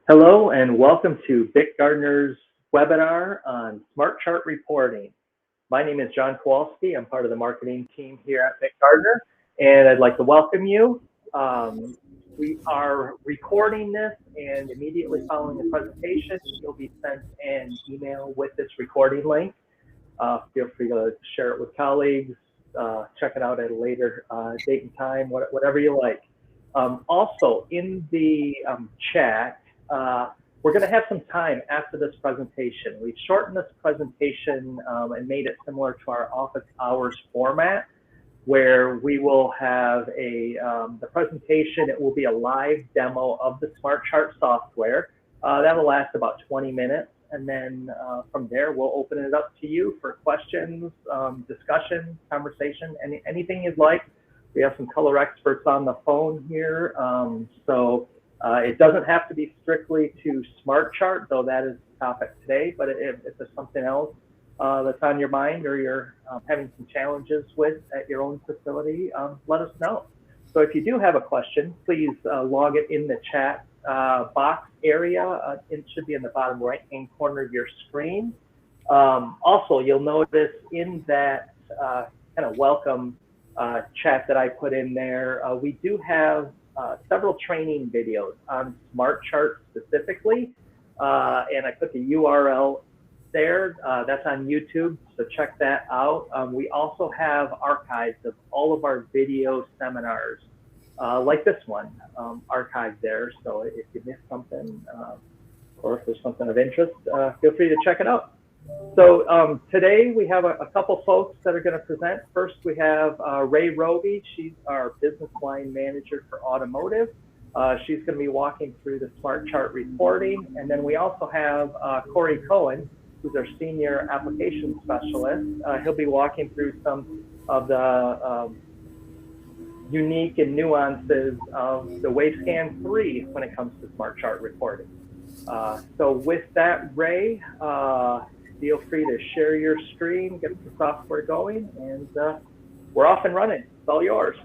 Hello and welcome to BitGardener's webinar on Smart Chart reporting. My name is John Kowalski. I'm part of the marketing team here at BitGardener, and I'd like to welcome you. We are recording this, and immediately following the presentation, you'll be sent an email with this recording link. Feel free to share it with colleagues, check it out at a later date and time, whatever you like. Also, in the chat, we're going to have some time after this presentation. We've shortened this presentation and made it similar to our office hours format, where we will have the presentation. It will be a live demo of the Smart Chart software. That will last about 20 minutes. And then from there, we'll open it up to you for questions, discussion, conversation, anything you'd like. We have some color experts on the phone here. It doesn't have to be strictly to Smart Chart, though that is the topic today. But if there's something else that's on your mind or you're having some challenges with at your own facility, let us know. So if you do have a question, please log it in the chat box area. It should be in the bottom right-hand corner of your screen. Also, you'll notice in that kind of welcome chat that I put in there, we do have several training videos on Smart Chart specifically, and I put the URL there. That's on YouTube, so check that out. We also have archives of all of our video seminars, like this one, archived there. So if you missed something, or if there's something of interest, feel free to check it out. So today we have a couple folks that are going to present. First, we have Ray Roby. She's our business line manager for automotive. She's going to be walking through the Smart Chart reporting. And then we also have Corey Cohen, who's our senior application specialist. He'll be walking through some of the unique and nuances of the WaveScan 3 when it comes to Smart Chart reporting. So with that, Ray, feel free to share your screen, get the software going, and we're off and running. It's all yours.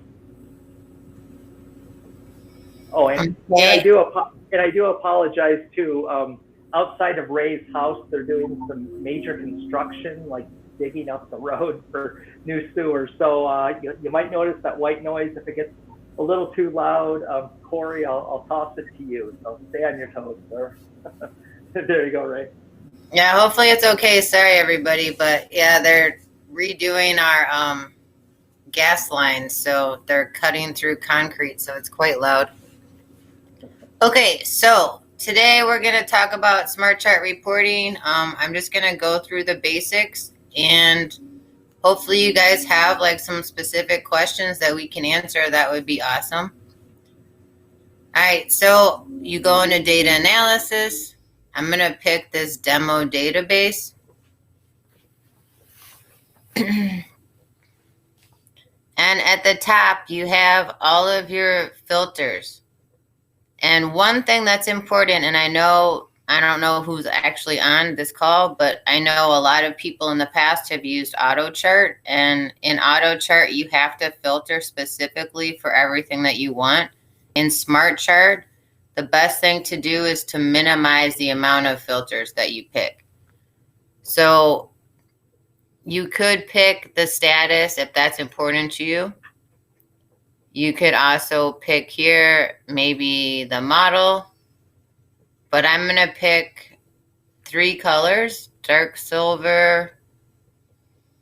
Oh, and I do apologize too. Outside of Ray's house, they're doing some major construction, like digging up the road for new sewers. So you might notice that white noise if it gets a little too loud. Corey, I'll toss it to you. So stay on your toes, sir. There you go, Ray. Yeah, hopefully it's okay. Sorry, everybody. But yeah, they're redoing our gas lines, so they're cutting through concrete, so it's quite loud. Okay, so today we're going to talk about Smart Chart reporting. I'm just going to go through the basics, and hopefully you guys have like some specific questions that we can answer. That would be awesome. All right, so you go into data analysis. I'm going to pick this demo database. And at the top, you have all of your filters. And one thing that's important, and I don't know who's actually on this call, but I know a lot of people in the past have used AutoChart. And in AutoChart, you have to filter specifically for everything that you want. In Smart Chart, the best thing to do is to minimize the amount of filters that you pick. So you could pick the status if that's important to you. You could also pick here maybe the model, but I'm going to pick 3 colors: dark silver,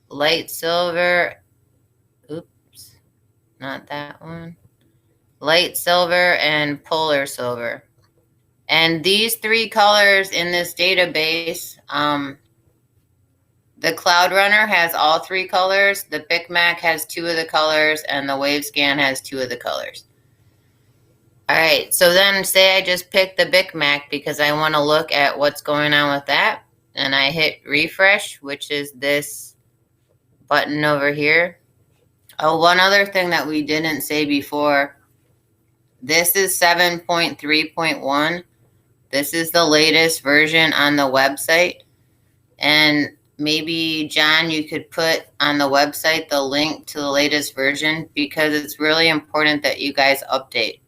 light silver, oops, not that one, light silver, and polar silver. And these 3 colors in this database, the Cloud Runner has all 3 colors, the BICMAC has 2 of the colors, and the WaveScan has 2 of the colors. All right, so then say I just picked the BICMAC because I want to look at what's going on with that, and I hit refresh, which is this button over here. Oh, one other thing that we didn't say before, this is 7.3.1. This is the latest version on the website. And maybe, John, you could put on the website the link to the latest version, because it's really important that you guys update.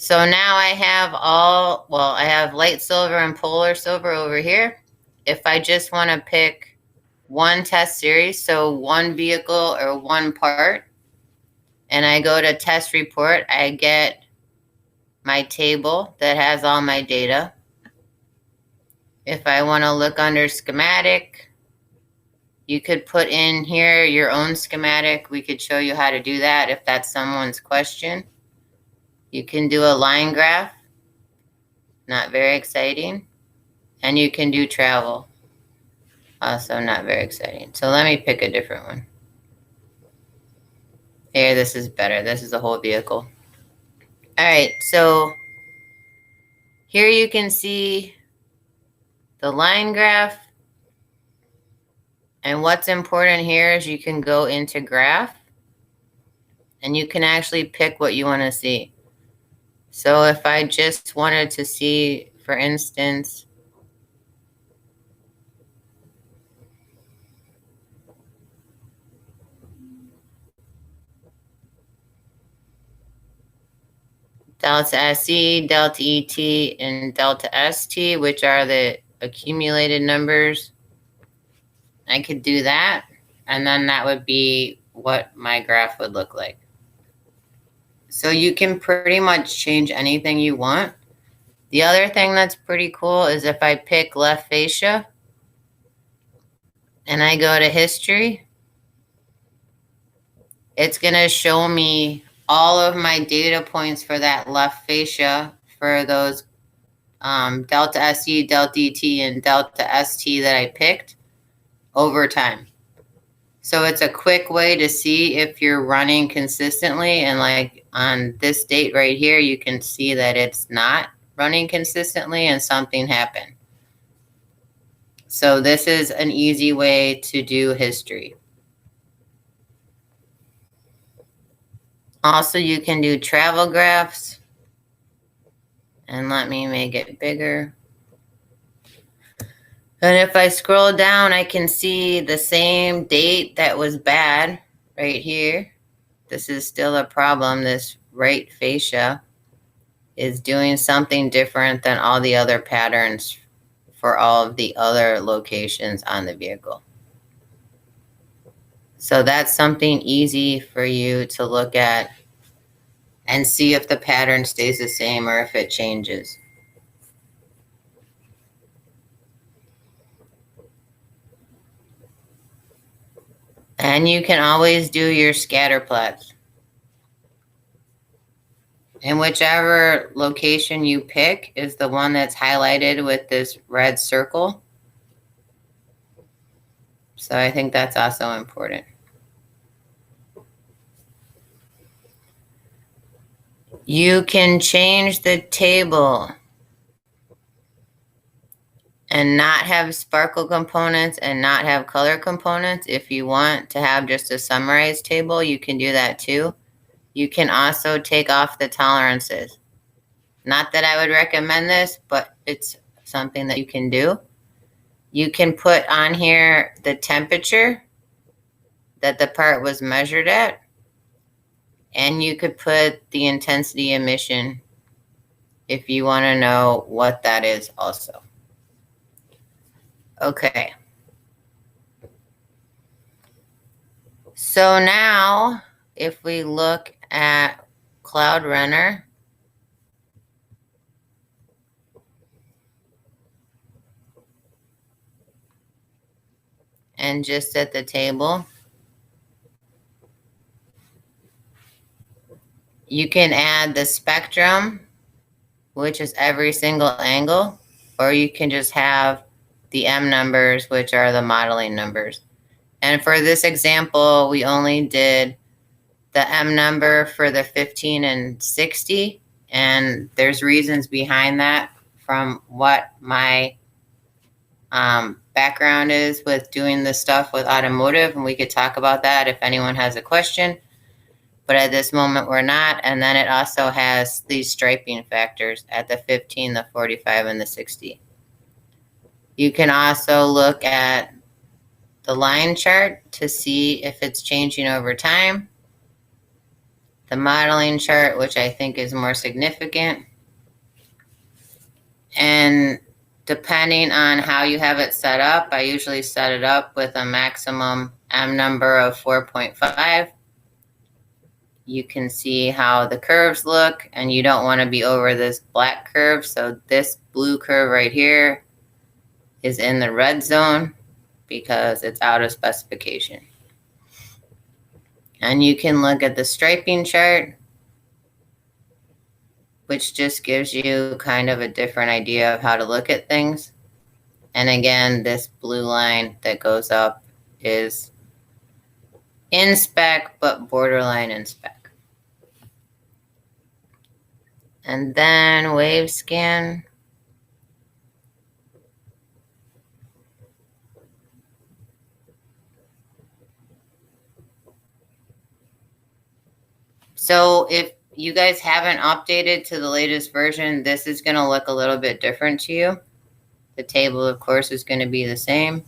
So now I have I have light silver and polar silver over here. If I just want to pick one test series, so one vehicle or one part, and I go to test report, I get my table that has all my data. If I want to look under schematic, you could put in here your own schematic. We could show you how to do that if that's someone's question. You can do a line graph, not very exciting. And you can do travel, also not very exciting. So let me pick a different one. Here, this is better. This is the whole vehicle. All right, so here you can see the line graph. And what's important here is you can go into graph and you can actually pick what you want to see. So if I just wanted to see, for instance, delta SE, delta ET, and delta ST, which are the accumulated numbers, I could do that, and then that would be what my graph would look like. So you can pretty much change anything you want. The other thing that's pretty cool is if I pick left fascia and I go to history, it's going to show me all of my data points for that left fascia for those delta SE, delta ET, and delta ST that I picked over time. So it's a quick way to see if you're running consistently. And like on this date right here, you can see that it's not running consistently and something happened. So this is an easy way to do history. Also, you can do travel graphs. And let me make it bigger. And if I scroll down, I can see the same date that was bad right here. This is still a problem. This right fascia is doing something different than all the other patterns for all of the other locations on the vehicle. So that's something easy for you to look at and see if the pattern stays the same or if it changes. And you can always do your scatter plots. And whichever location you pick is the one that's highlighted with this red circle. So I think that's also important. You can change the table and not have sparkle components and not have color components. If you want to have just a summarized table, you can do that too. You can also take off the tolerances. Not that I would recommend this, but it's something that you can do. You can put on here the temperature that the part was measured at, and you could put the intensity emission if you want to know what that is also. Okay. So now, if we look at Cloud Runner, and just at the table, you can add the spectrum, which is every single angle, or you can just have the M numbers, which are the modeling numbers. And for this example, we only did the M number for the 15 and 60, and there's reasons behind that from what my background is with doing this stuff with automotive, and we could talk about that if anyone has a question. But at this moment, we're not. And then it also has these striping factors at the 15, the 45, and the 60. You can also look at the line chart to see if it's changing over time. the modeling chart, which I think is more significant. And depending on how you have it set up, I usually set it up with a maximum M number of 4.5. You can see how the curves look, and you don't want to be over this black curve. So this blue curve right here is in the red zone because it's out of specification. And you can look at the striping chart, which just gives you kind of a different idea of how to look at things. And again, this blue line that goes up is in spec, but borderline in spec. And then wave scan. So if you guys haven't updated to the latest version, this is going to look a little bit different to you. The table, of course, is going to be the same.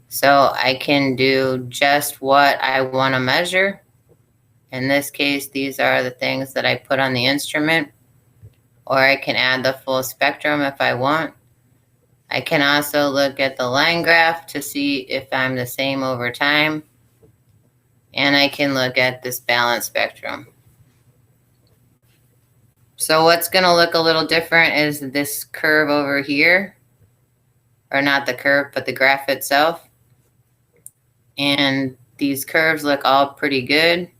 So I can do just what I want to measure. In this case, these are the things that I put on the instrument, or I can add the full spectrum if I want. I can also look at the line graph to see if I'm the same over time. And I can look at this balance spectrum. So what's going to look a little different is this curve over here, or not the curve, but the graph itself. And these curves look all pretty good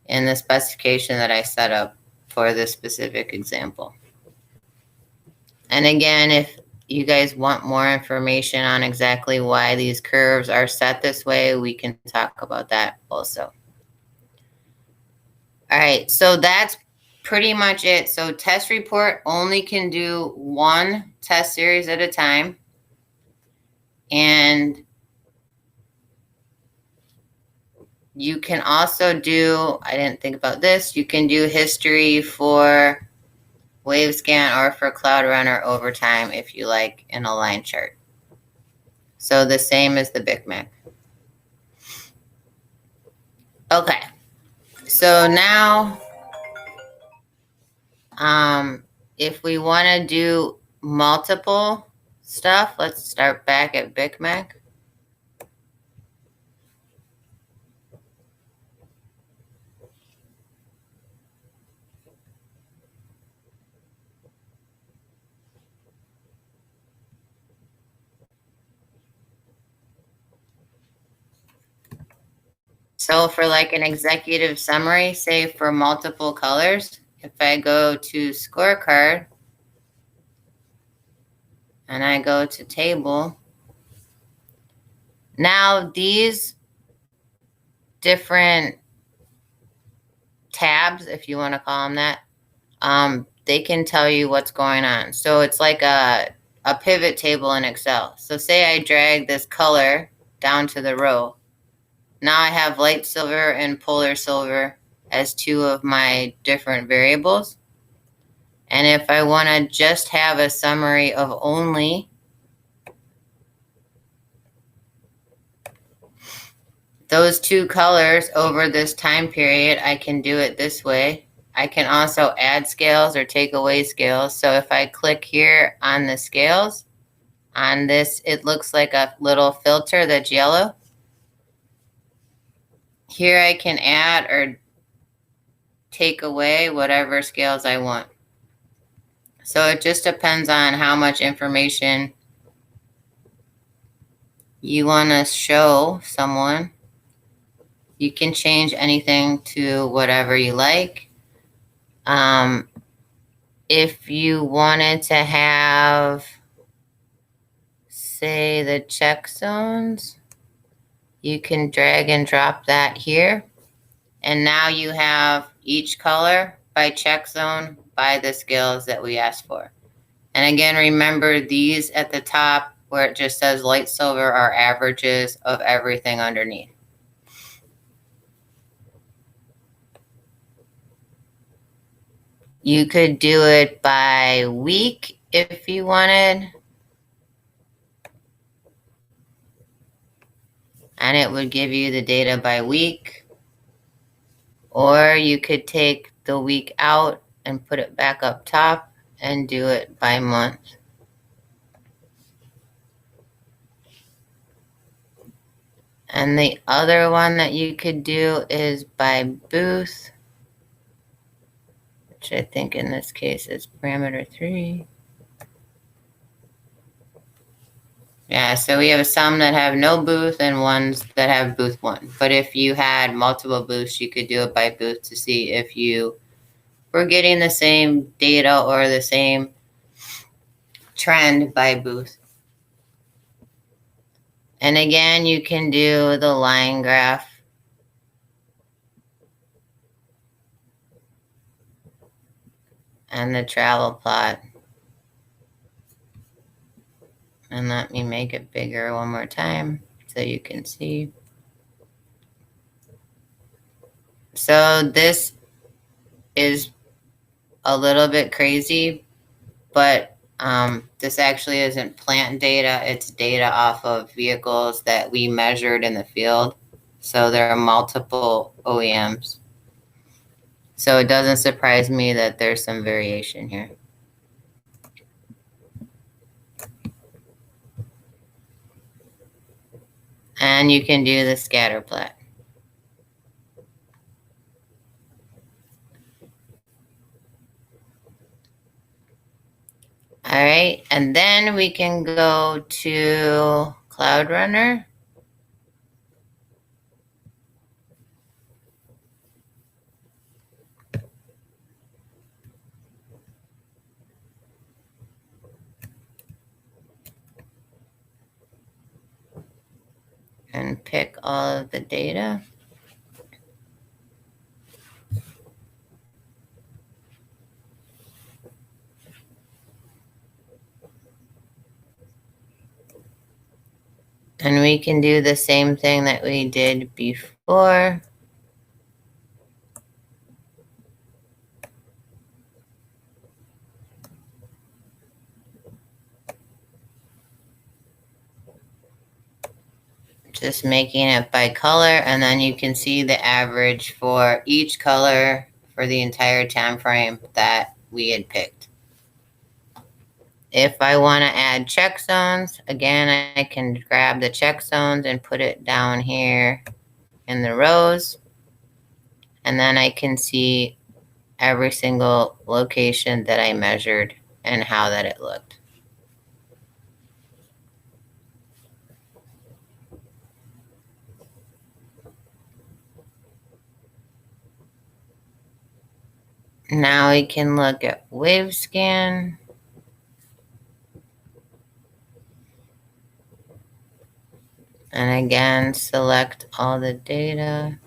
in the specification that I set up for this specific example. And again, if you guys want more information on exactly why these curves are set this way, we can talk about that also. All right, so that's pretty much it. So test report only can do one test series at a time. And you can also do, I didn't think about this, you can do history for WaveScan or for Cloud Runner over time if you like in a line chart. So the same as the BICMAC. Okay, so now if we want to do multiple stuff, let's start back at BICMAC. So for like an executive summary, say for multiple colors, if I go to scorecard and I go to table, now these different tabs, if you want to call them that, they can tell you what's going on. So it's like a pivot table in Excel. So say I drag this color down to the row. Now I have light silver and polar silver as two of my different variables. And if I want to just have a summary of only those two colors over this time period, I can do it this way. I can also add scales or take away scales. So if I click here on the scales, on this, it looks like a little filter that's yellow. Here I can add or take away whatever scales I want. So it just depends on how much information you want to show someone. You can change anything to whatever you like. If you wanted to have, say, the check zones, you can drag and drop that here. And now you have each color by check zone by the scales that we asked for. And again, remember these at the top where it just says light silver are averages of everything underneath. You could do it by week if you wanted. And it would give you the data by week. Or you could take the week out and put it back up top and do it by month. And the other one that you could do is by booth, which I think in this case is parameter 3. Yeah, so we have some that have no booth and ones that have booth 1. But if you had multiple booths, you could do it by booth to see if you were getting the same data or the same trend by booth. And again, you can do the line graph. And the travel plot. And let me make it bigger one more time so you can see. So this is a little bit crazy, but this actually isn't plant data. It's data off of vehicles that we measured in the field. So there are multiple OEMs. So it doesn't surprise me that there's some variation here. And you can do the scatter plot. All right, and then we can go to Cloud Runner. And pick all of the data. And we can do the same thing that we did before. Just making it by color, and then you can see the average for each color for the entire time frame that we had picked. If I want to add check zones, again, I can grab the check zones and put it down here in the rows. And then I can see every single location that I measured and how that it looked. Now we can look at wave scan. And again, select all the data.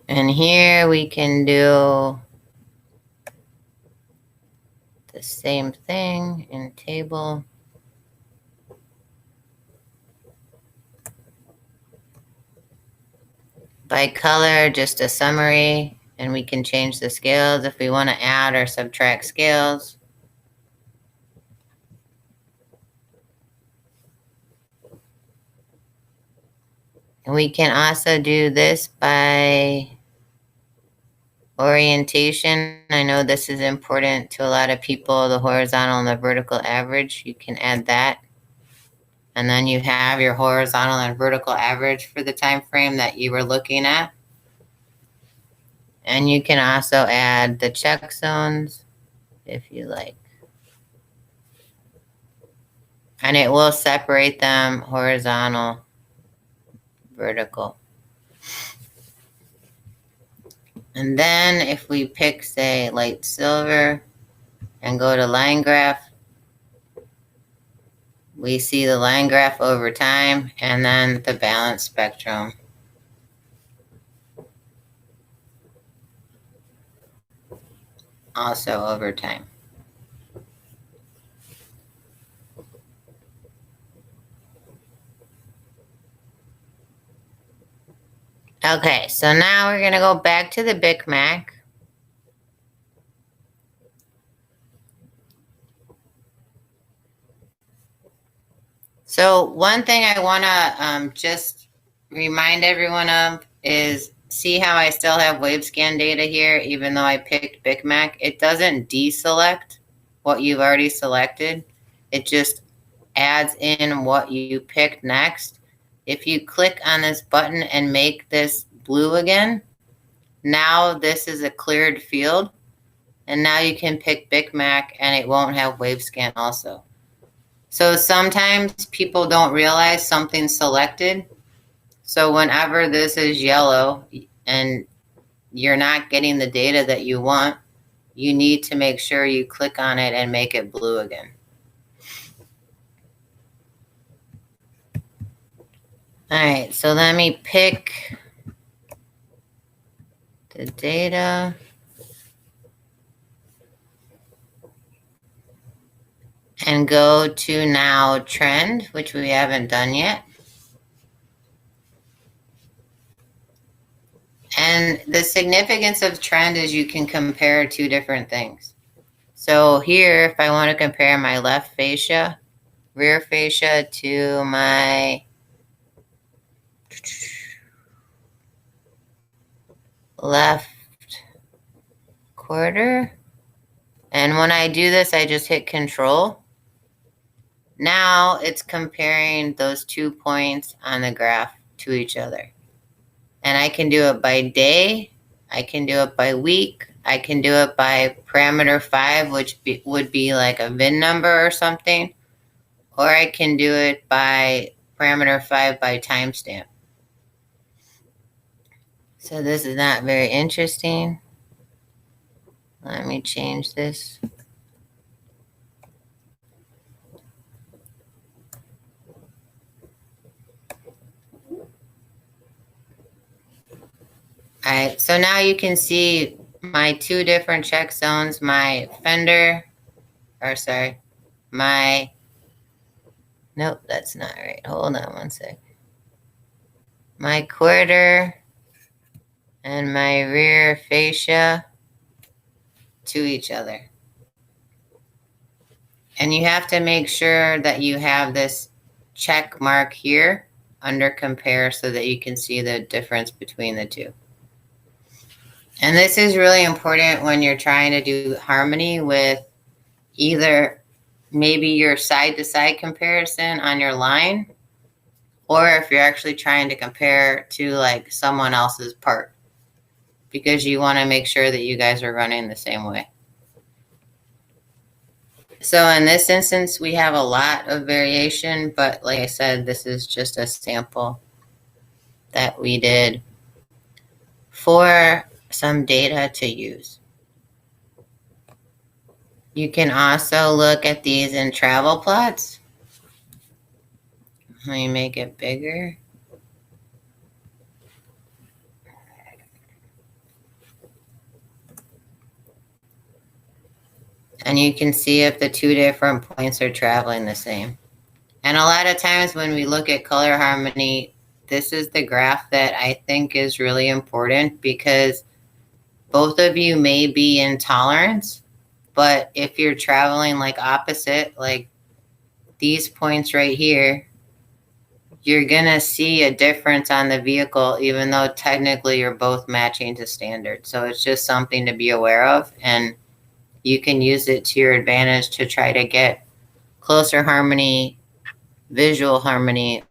And here we can do the same thing in table. By color, just a summary, and we can change the scales if we want to add or subtract scales. And we can also do this by orientation. I know this is important to a lot of people, the horizontal and the vertical average. You can add that. And then you have your horizontal and vertical average for the time frame that you were looking at. And you can also add the check zones if you like. And it will separate them horizontal, vertical. And then if we pick, say, light silver and go to line graph, we see the line graph over time and then the balance spectrum. Also over time. Okay, so now we're going to go back to the BICMAC. So one thing I want to just remind everyone of is see how I still have WaveScan data here, even though I picked BICMAC. It doesn't deselect what you've already selected. It just adds in what you picked next. If you click on this button and make this blue again, now this is a cleared field. And now you can pick BICMAC and it won't have WaveScan also. So sometimes people don't realize something's selected. So whenever this is yellow and you're not getting the data that you want, you need to make sure you click on it and make it blue again. All right, so let me pick the data. And go to now trend, which we haven't done yet. And the significance of trend is you can compare two different things. So here, if I want to compare my left fascia, rear fascia to my left quarter. And when I do this, I just hit control. Now it's comparing those 2 points on the graph to each other. And I can do it by day, I can do it by week, I can do it by parameter 5, which would be like a VIN number or something, or I can do it by parameter 5 by timestamp. So this is not very interesting. Let me change this. All right, so now you can see my two different check zones, my fender, or sorry, nope, that's not right. Hold on one sec. My quarter and my rear fascia to each other. And you have to make sure that you have this check mark here under compare so that you can see the difference between the two. And this is really important when you're trying to do harmony with either maybe your side-to-side comparison on your line, or if you're actually trying to compare to like someone else's part, because you want to make sure that you guys are running the same way. So in this instance, we have a lot of variation, but like I said, this is just a sample that we did for some data to use. You can also look at these in travel plots. Let me make it bigger. And you can see if the two different points are traveling the same. And a lot of times when we look at color harmony, this is the graph that I think is really important, because both of you may be in tolerance, but if you're traveling like opposite, like these points right here, you're gonna see a difference on the vehicle, even though technically you're both matching to standard. So it's just something to be aware of, and you can use it to your advantage to try to get closer harmony, visual harmony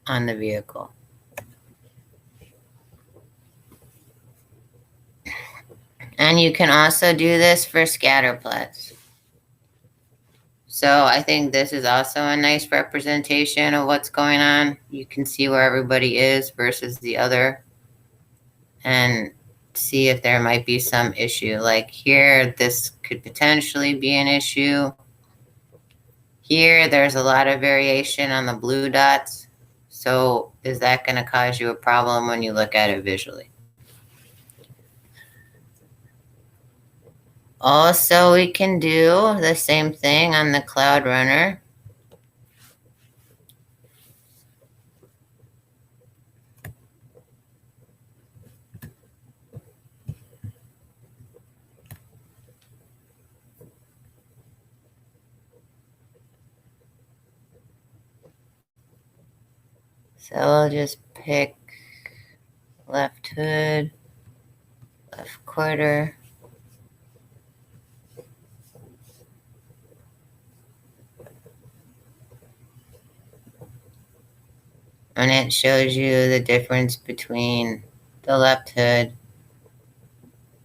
on the vehicle. And you can also do this for scatter plots. So I think this is also a nice representation of what's going on. You can see where everybody is versus the other and see if there might be some issue. Like here, this could potentially be an issue. Here, there's a lot of variation on the blue dots. So is that going to cause you a problem when you look at it visually? Also, we can do the same thing on the Cloud Runner. So I'll just pick left hood, left quarter. And it shows you the difference between the left hood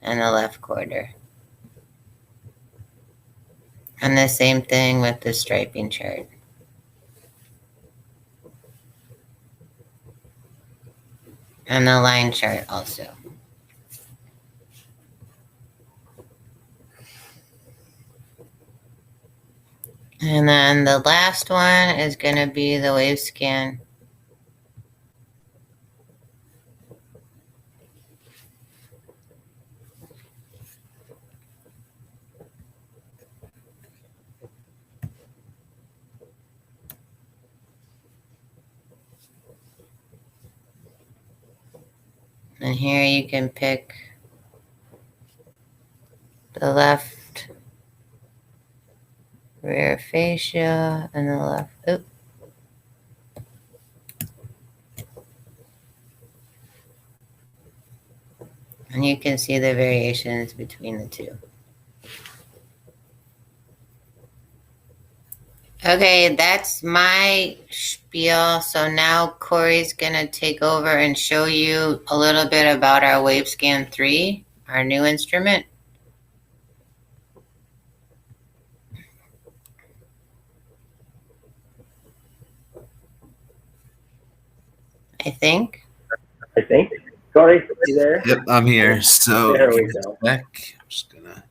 and the left quarter. And the same thing with the striping chart. And the line chart also. And then the last one is going to be the wave scan. And here you can pick the left rear fascia and the left, oops. And you can see the variations between the two. Okay, that's my spiel. So now Corey's gonna take over and show you a little bit about our WaveScan 3, our new instrument. I think. Corey, you there? Yep, I'm here. So there we go. I'm just gonna.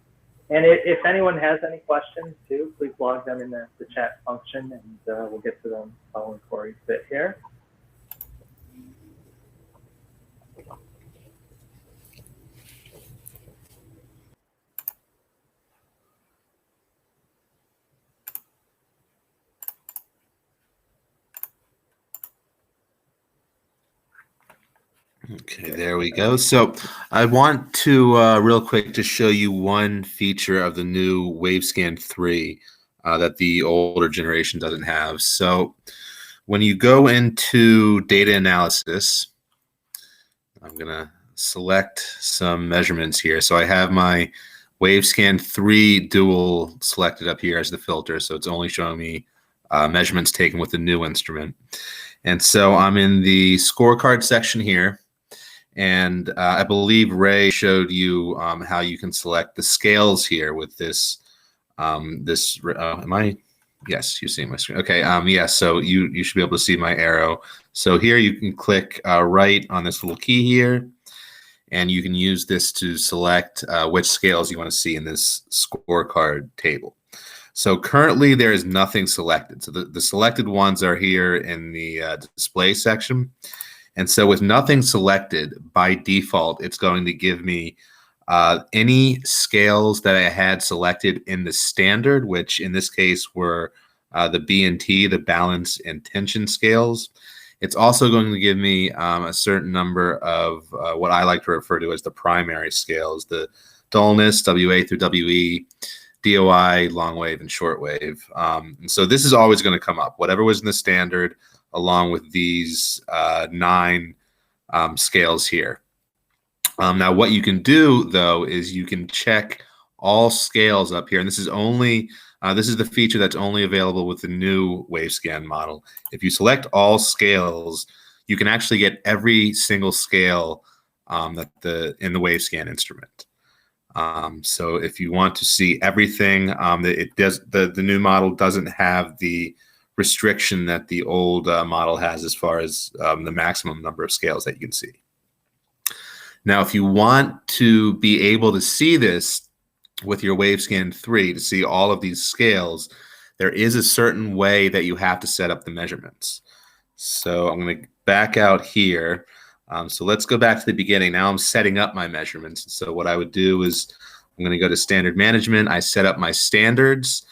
And if anyone has any questions too, please log them in the chat function, and we'll get to them following Corey's bit here. Okay, there we go. So I want to real quick to show you one feature of the new WaveScan 3 that the older generation doesn't have. So when you go into data analysis, I'm going to select some measurements here. So I have my WaveScan 3 dual selected up here as the filter. So it's only showing me measurements taken with the new instrument. And so I'm in the scorecard section here. And I believe Ray showed you how you can select the scales here with this. Am I? Yes, you see my screen. Okay. Yeah. So you should be able to see my arrow. So here you can click right on this little key here, and you can use this to select which scales you want to see in this scorecard table. So currently there is nothing selected. So the selected ones are here in the display section. And so with nothing selected, by default, it's going to give me any scales that I had selected in the standard, which in this case were the B&T, the balance and tension scales. It's also going to give me a certain number of what I like to refer to as the primary scales, the dullness, WA through WE, DOI, long wave, and short wave. And so this is always going to come up, whatever was in the standard, along with these 9 scales here. Now, what you can do, though, is you can check all scales up here. And this is only, this is the feature that's only available with the new WaveScan model. If you select all scales, you can actually get every single scale in the WaveScan instrument. So if you want to see everything, the new model doesn't have the restriction that the old model has as far as the maximum number of scales that you can see. Now, if you want to be able to see this with your WaveScan 3, to see all of these scales, there is a certain way that you have to set up the measurements. So I'm going to back out here. So let's go back to the beginning. Now I'm setting up my measurements. So what I would do is I'm going to go to Standard Management. I set up my standards.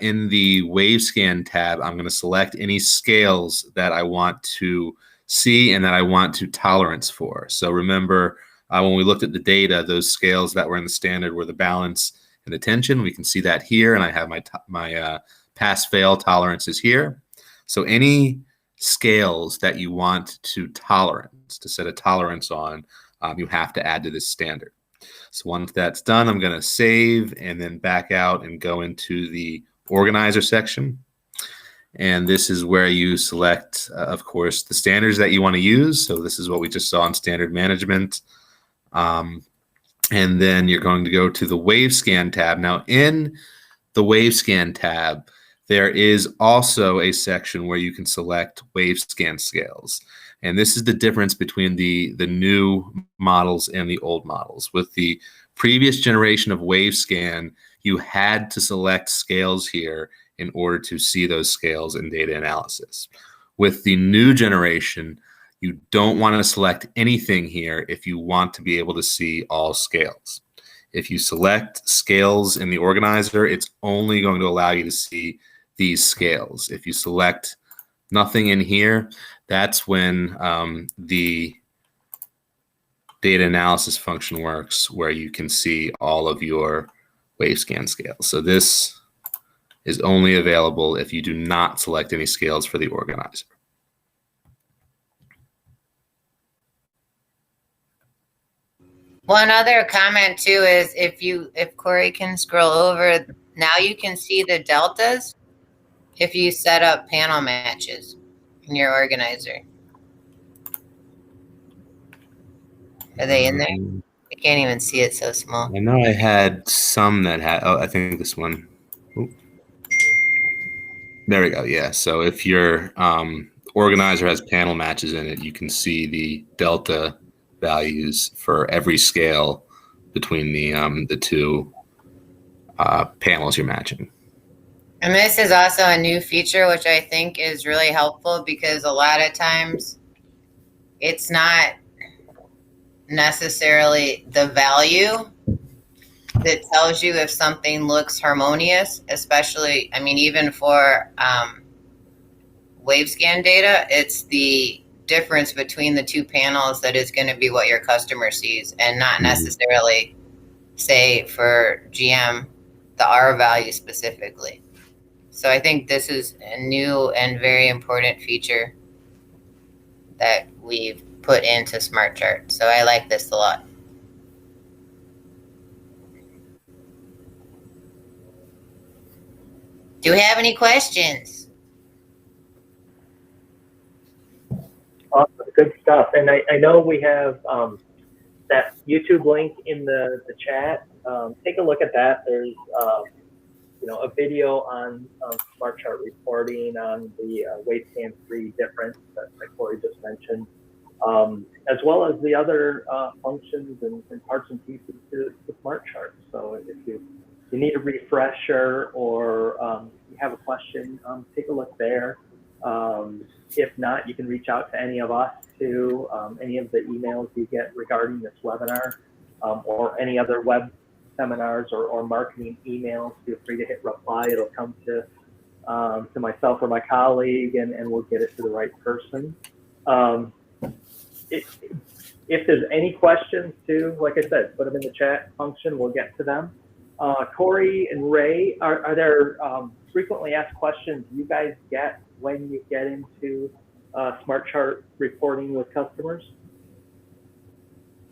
In the WaveScan tab, I'm going to select any scales that I want to see and that I want to tolerance for. So remember, when we looked at the data, those scales that were in the standard were the balance and the tension. We can see that here, and I have my pass-fail tolerances here. So any scales that you want to set a tolerance on, you have to add to this standard. So once that's done, I'm going to save and then back out and go into the organizer section. And this is where you select, of course, the standards that you want to use. So this is what we just saw in standard management. And then you're going to go to the WaveScan tab. Now in the WaveScan tab, there is also a section where you can select WaveScan scales. And this is the difference between the new models and the old models. With the previous generation of WaveScan, you had to select scales here in order to see those scales in data analysis. With the new generation, you don't want to select anything here if you want to be able to see all scales. If you select scales in the organizer, it's only going to allow you to see these scales. If you select nothing in here, that's when the data analysis function works, where you can see all of your WaveScan scales. So this is only available if you do not select any scales for the organizer. One other comment too is if Corey can scroll over, now you can see the deltas if you set up panel matches in your organizer. Are they in there? I can't even see it, so small. I know I had some that had, I think this one. Ooh. There we go. Yeah. So if your organizer has panel matches in it, you can see the delta values for every scale between the two panels you're matching. And this is also a new feature, which I think is really helpful, because a lot of times it's not necessarily the value that tells you if something looks harmonious, especially, I mean, even for WaveScan data, it's the difference between the two panels that is going to be what your customer sees, and not necessarily, say, for GM, the R value specifically. So I think this is a new and very important feature that we've put into Smart Chart. So I like this a lot. Do we have any questions? Awesome, good stuff. And I know we have that YouTube link in the chat. Take a look at that. There's a video on Smart Chart reporting on the WaveScan 3 difference that Corey just mentioned, as well as the other functions and parts and pieces to Smart Chart. So if you need a refresher or you have a question, take a look there. If not, you can reach out to any of us to any of the emails you get regarding this webinar, or any other web seminars or marketing emails. Feel free to hit reply. It'll come to myself or my colleague, and we'll get it to the right person. If there's any questions too, like I said, put them in the chat function. We'll get to them. Corey and Ray, are there frequently asked questions you guys get when you get into Smart Chart reporting with customers?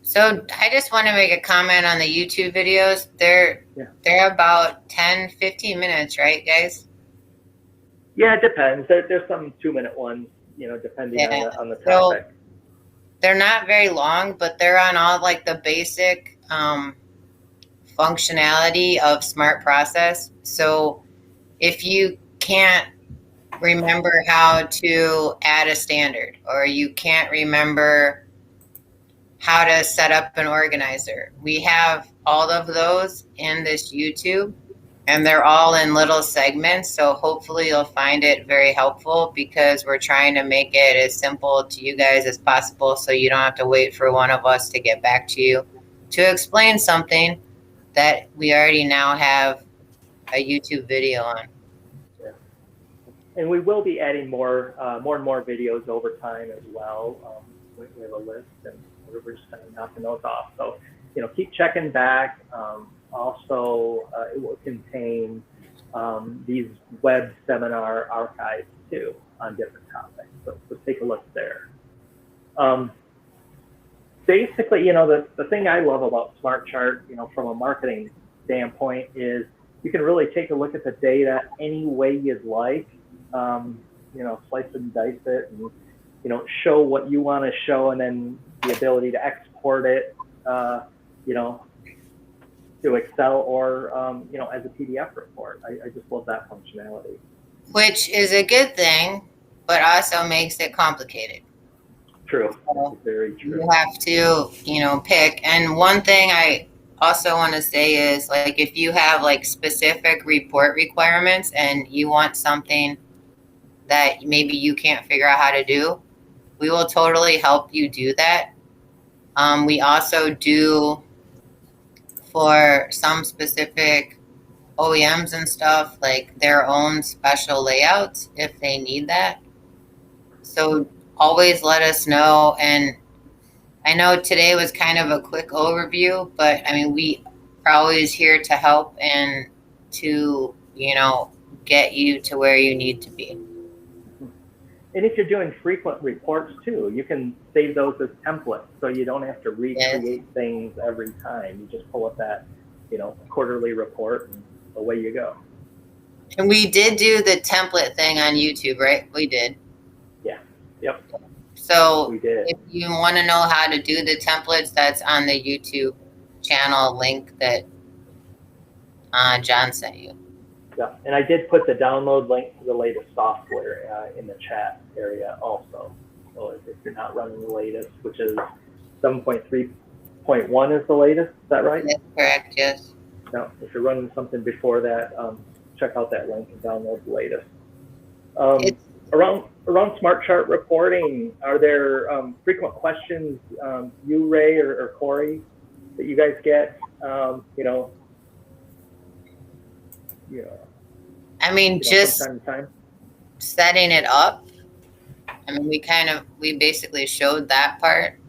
So I just want to make a comment on the YouTube videos. They're about 10, 15 minutes, right, guys? Yeah, it depends. There's some 2-minute ones, depending on the topic. So they're not very long, but they're on all like the basic functionality of Smart Process. So if you can't remember how to add a standard, or you can't remember how to set up an organizer, we have all of those in this YouTube, and they're all in little segments. So hopefully you'll find it very helpful, because we're trying to make it as simple to you guys as possible, so you don't have to wait for one of us to get back to you to explain something that we already now have a YouTube video on. Yeah. And we will be adding more and more videos over time as well. We have a list, and we're just kind of knocking those off. So, keep checking back. Also, it will contain these web seminar archives too. different topics. So take a look there. Basically, the thing I love about Smart Chart, from a marketing standpoint, is you can really take a look at the data any way you'd like. Slice and dice it, and show what you want to show, and then the ability to export it, to Excel or as a PDF report. I just love that functionality. Which is a good thing, but also makes it complicated. True. So very true. You have to, pick. And one thing I also want to say is, like, if you have like specific report requirements and you want something that maybe you can't figure out how to do, we will totally help you do that. We also do, for some specific OEMs and stuff, like their own special layouts if they need that. So always let us know. And I know today was kind of a quick overview, but I mean, we are always here to help and to, get you to where you need to be. And if you're doing frequent reports too, you can save those as templates, so you don't have to recreate things every time. You just pull up that, quarterly report, and away you go. And we did do the template thing on YouTube, right? We did. Yeah. Yep. So we did. If you want to know how to do the templates, that's on the YouTube channel link that John sent you. Yeah, and I did put the download link to the latest software in the chat area also. So if you're not running the latest, which is 7.3.1 is the latest, is that right? That's correct, yes. No, if you're running something before that, check out that link and download the latest. Around Smart Chart reporting, are there frequent questions, you, Ray, or Corey, that you guys get? I mean, just from time to time? setting it up. I mean, we basically showed that part.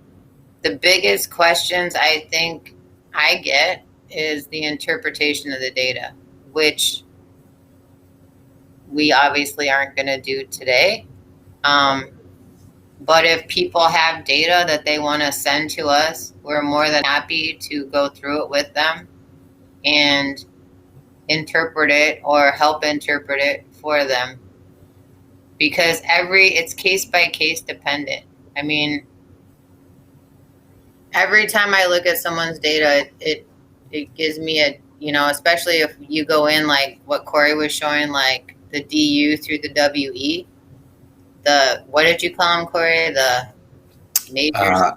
The biggest questions I think I get is the interpretation of the data, which we obviously aren't going to do today. But if people have data that they want to send to us, we're more than happy to go through it with them and interpret it or help interpret it for them, because it's case by case dependent. I mean, every time I look at someone's data, it gives me especially if you go in like what Corey was showing, like the DU through the WE, what did you call them, Corey? The majors?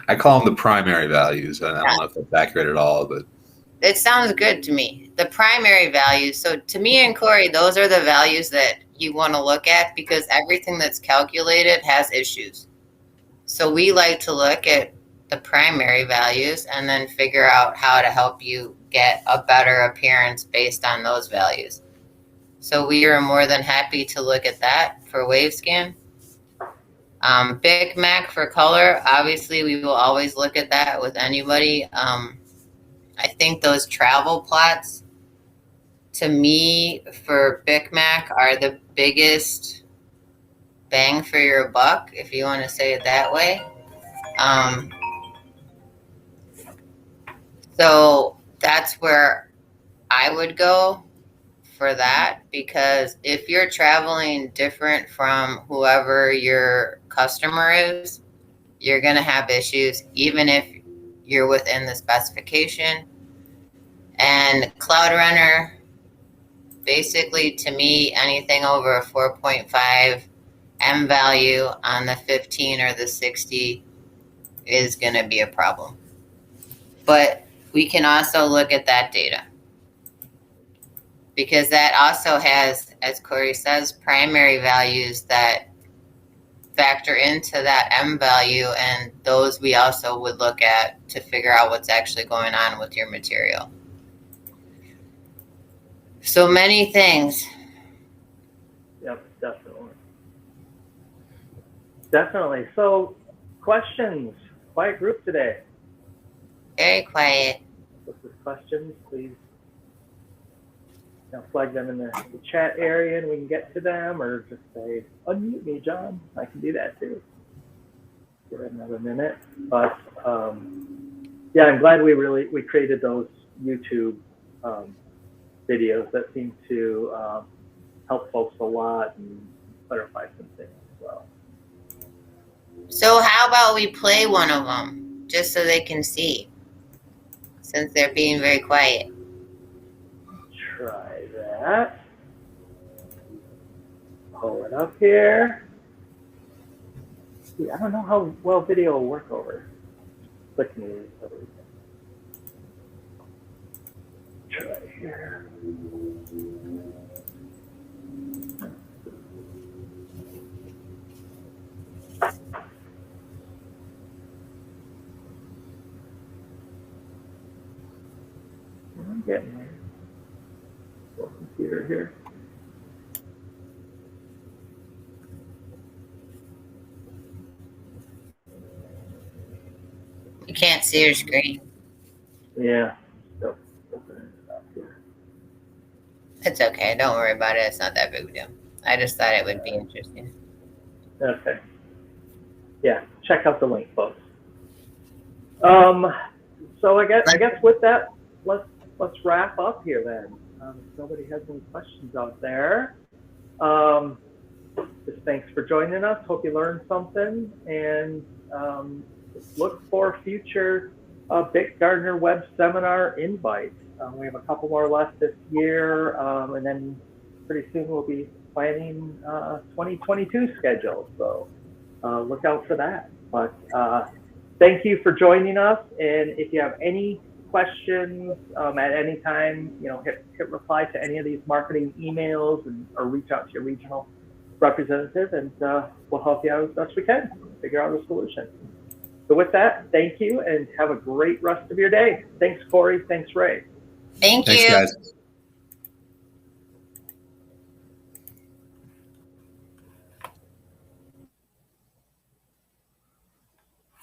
I call them the primary values. I don't know if that's accurate at all, but it sounds good to me. The primary values. So to me and Corey, those are the values that you want to look at, because everything that's calculated has issues. So we like to look at the primary values and then figure out how to help you get a better appearance based on those values. So we are more than happy to look at that for WaveScan. Big Mac for color, obviously we will always look at that with anybody. I think those travel plots, to me, for Big Mac, are the biggest bang for your buck, if you want to say it that way. So that's where I would go for that, because if you're traveling different from whoever your customer is, you're going to have issues, even if you're within the specification. And Cloud Runner, basically, to me, anything over a 4.5 M value on the 15 or the 60 is going to be a problem. But we can also look at that data, because that also has, as Corey says, primary values that factor into that M value, and those we also would look at to figure out what's actually going on with your material. So many things. Yep, definitely. Definitely. So, questions. Quiet group today. Very quiet. If there's questions, please flag them in the chat area and we can get to them, or just say, unmute me, John. I can do that too. Give it another minute. But yeah, I'm glad we created those YouTube videos that seem to help folks a lot and clarify some things as well. So how about we play one of them just so they can see, since they're being very quiet. Try that. Pull it up here. See, I don't know how well video will work over. Click me. Try here. I'm getting there. Full computer here. You can't see your screen. Yeah. So, It's okay. Don't worry about it. It's not that big of a deal. I just thought it would be interesting. okay. Yeah, check out the link, folks. So I guess with that, let's wrap up here then. If nobody has any questions out there, just thanks for joining us. Hope you learned something, and look for future Bick Gardner Web Seminar invites. We have a couple more left this year, and then pretty soon we'll be planning 2022 schedule. So look out for that. But thank you for joining us. And if you have any questions at any time, hit reply to any of these marketing emails or reach out to your regional representative, and we'll help you out as best we can, figure out a solution. So with that, thank you and have a great rest of your day. Thanks, Corey. Thanks, Ray. Thank you. Thanks, guys.